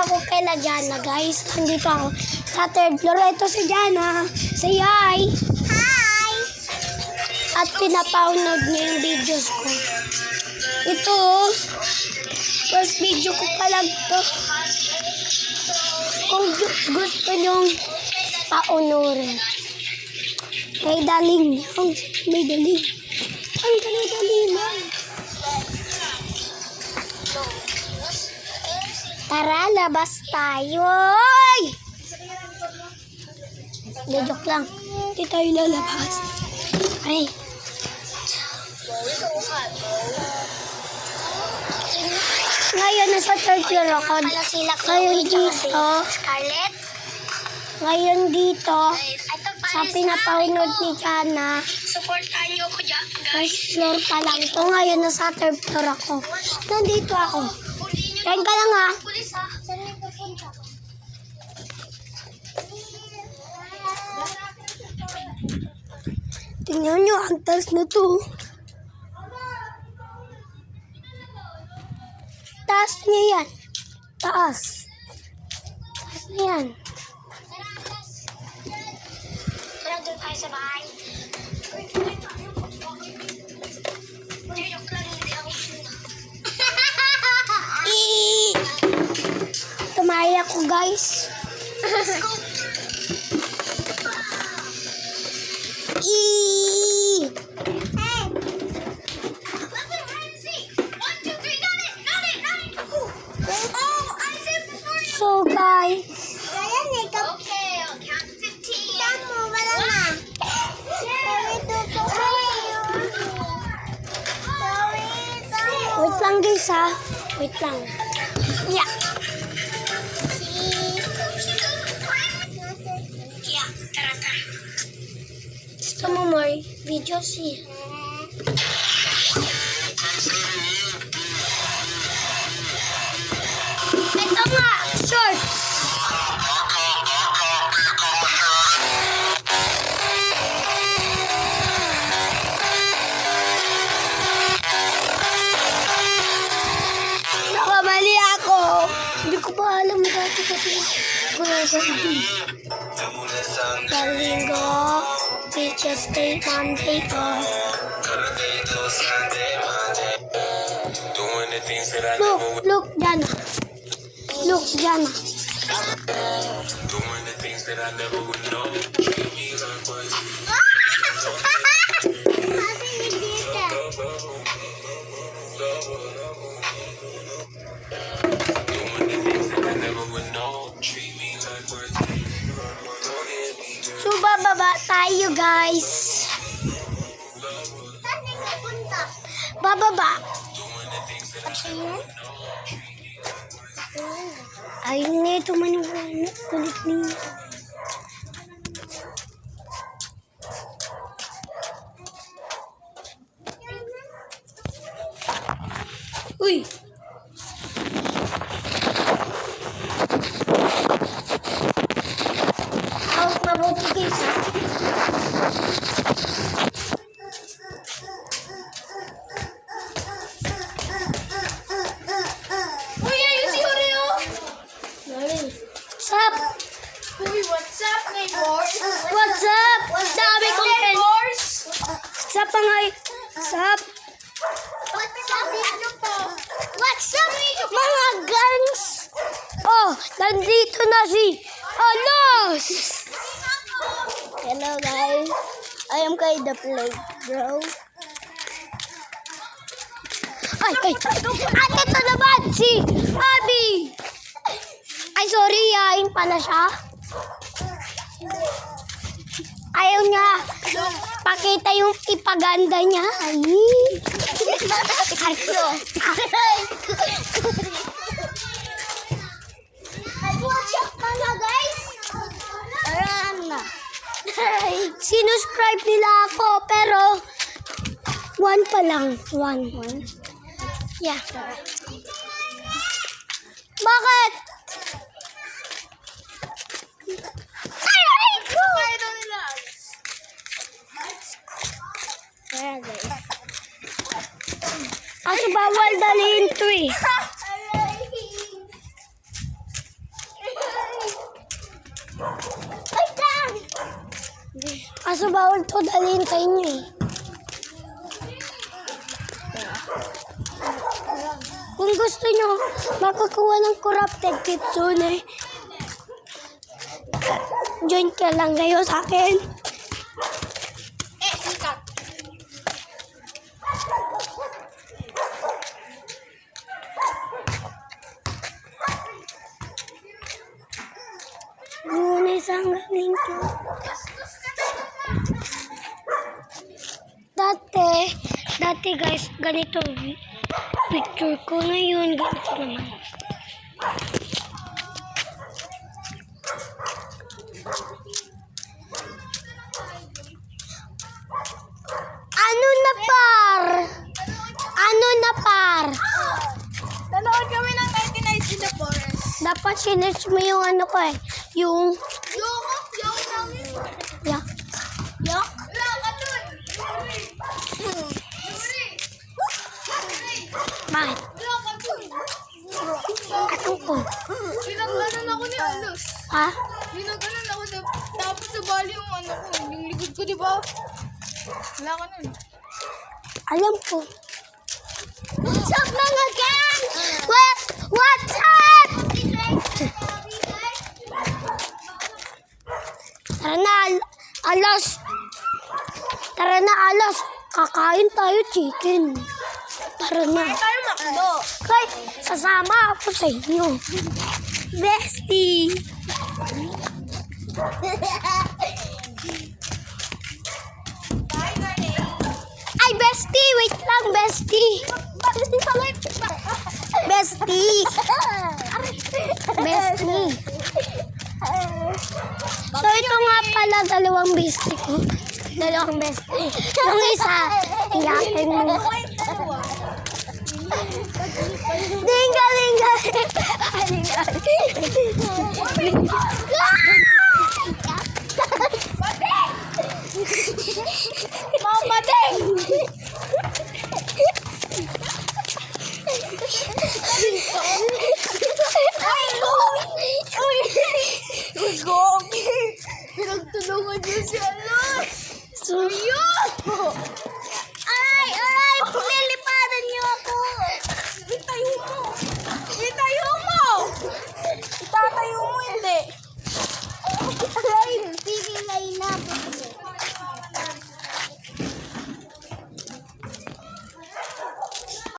ako kay Jana, guys. Nandito ako sa third floor. Ito si Jana. Say hi. Hi! At pinapaunod niya yung videos ko. Ito, first video ko pa lang to. Kung gusto nyong paunurin. May daling lang. May daling. Ang dali-dali lang. Tara, labas tayo. Oy! Hindi, joke lang. Hindi tayo lalabas. Ay. Ngayon, nasa third floor ako. Ngayon dito. Ngayon dito. Sa pinapaunod ni Jana. Supportahan niyo ako dyan, guys. First floor pa lang to. Ngayon, nasa third floor ako. Nandito ako. Kain ka lang ha. Pulis ha. Saan niyo pupunta? Tingnan nyo, ang taas na to. Taas niya yan. Taas. Taas niya yan. Tara, doon tayo sa bahay. Joke lang, hindi ako sure. Tumaya ko, guys. Let's go. Eee! Hey. Let's go, hide and seek. 1, 2, 3, got it. Got it. Got it. Oh, I saved the story. So, guys. Okay, I'll count to 15. Wait lang, guys, ha. Wait lang. Yeah. Yeah, tara, tara. Gusto mo more videos, eh. Ito nga, shorts. Nakamali ako. Hindi ko pa alam dati kasi gulagandi. Linggo, teacher's day, Monday, Look, Jana. Look, Jana. Doing the things that I never would know. So, bababa tayo, guys. Saan niyo pupunta? Bababa. Ayun na ito maniwala. Kulit niya. Uy! Hawak mabuti, guys, ha? Uy, ayun si Oreo. What's up? Uy, what's up, neighbors? What's up? Dami kong pen. Neighbors? What's up, Pangay? What's up? What's up? Ano po? What's up, mga gangs? Oh, nandito na si Alos! Hello, guys. I am kay the playground. Ay! At ito naman si Abby! Ay, sorry, yain pala siya. Ayaw niya pakita yung ipaganda niya. Ay! Watch out ka na, guys. Ayan na. Sinuscribe nila ako, pero 1 pa lang. 1. Yeah. Bakit? Aray ko! Ayan, guys. Kasi bawal dalhin to eh. Kaso bawal to dalhin sa inyo eh. Kung gusto nyo makakuha ng corrupted kitsune, join ka lang kayo sa akin. Sikat. Muna isang galing ko. Dati guys, ganito picture ko. Ngayon, ganito naman. Ano na par? Ano na par? Nanood kami ng 99 in the Forest. Dapat sinerch mo yung ano ko eh. Yung, Yung namin. yeah. Yok? Wala ka dun. Bakit? Wala ka dun. Ano ko? Pinaglanan ako ni Alos. Ha? Pinaglanan ako tapos nabali yung ano ko. Yung likod ko, di ba? Wala ka nun. Alam ko. What's up mga gang? What's up? Tara na, alas. Tara na, alas. Kakain tayo chicken. Tara na. Tayo makdo. Kay, sasama ako sa inyo. Bestie. Ay, bestie. Wait lang, bestie. Bestie. Bestie. So, ito nga pala, dalawang bestie ko. Dalawang bestie. Yung isa, iyakin mo. Dinga, dinga. Mama Deng! Pinagtulungan niyo si Alos! So, Yo!